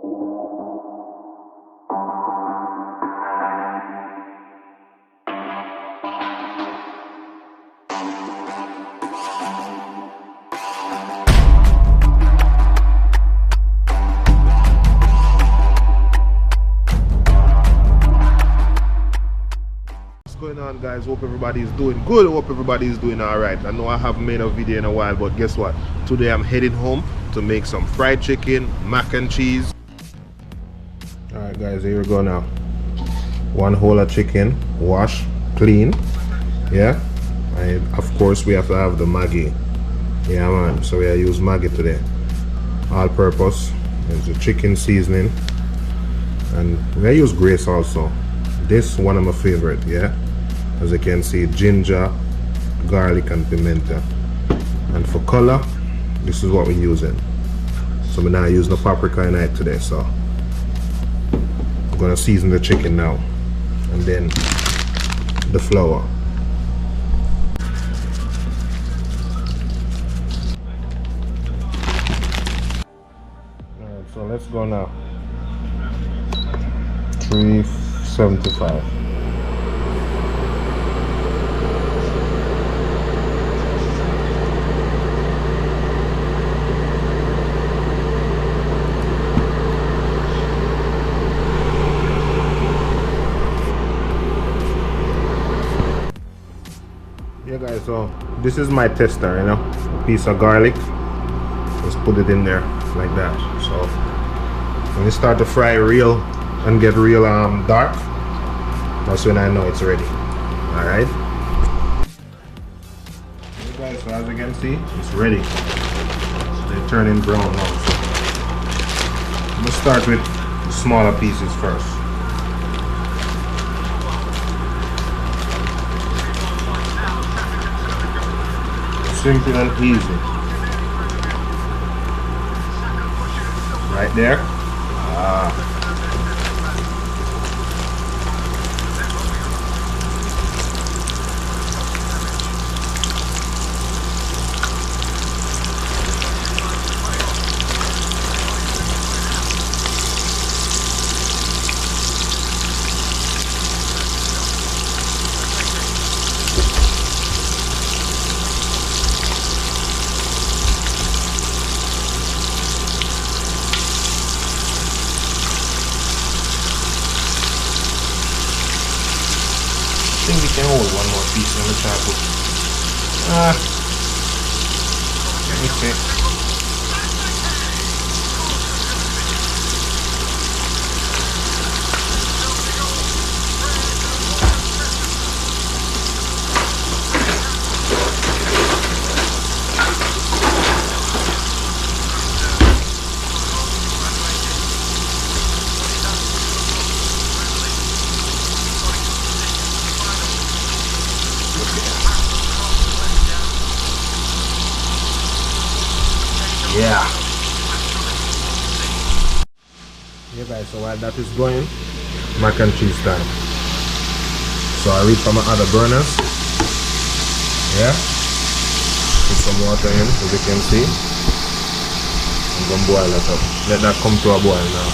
Going on, guys? Hope everybody is doing good. Hope everybody is doing all right. I know I haven't made a video in a while, but guess what, today I'm heading home to make some fried chicken, mac and cheese. All right, guys, here we go now. One whole of chicken, wash, clean, yeah, and of course we have to have the Maggi. Yeah, man, so we use Maggi today, all purpose. There's the chicken seasoning, and we use Grace also. This one of my favorite, yeah. As you can see, ginger, garlic and pimento. And for color, this is what we're using. So we're not using the paprika in it today, so I'm gonna season the chicken now. And then the flour. Alright, so let's go now. 375. Yeah, guys, so this is my tester, you know, a piece of garlic. Just put it in there like that. So when you start to fry real and get real dark, that's when I know it's ready. All right, okay, guys, so as you can see, it's ready. They're turning brown now. So I'm gonna start with the smaller pieces first. Simple and easy. Right there. I think we can hold one more piece on the chapel. Let me see. Yeah, guys, so while that is going, mac and cheese time. So I reach for my other burners. Yeah, put some water in, as you can see. I'm gonna boil that up. Let that come to a boil now.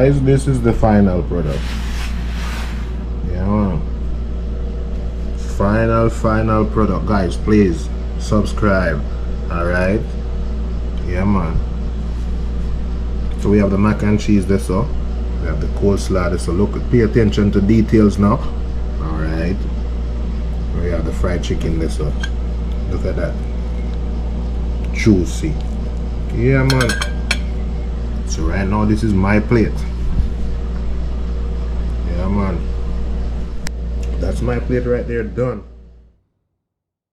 guys, this is the final product. Yeah man, final product. Guys, please subscribe. Alright, yeah man. So we have the mac and cheese there, so we have the coleslaw there, so look, pay attention to details now. Alright, we have the fried chicken there, so look at that, juicy. Yeah man. So right now this is my plate. Yeah man, that's my plate right there, done.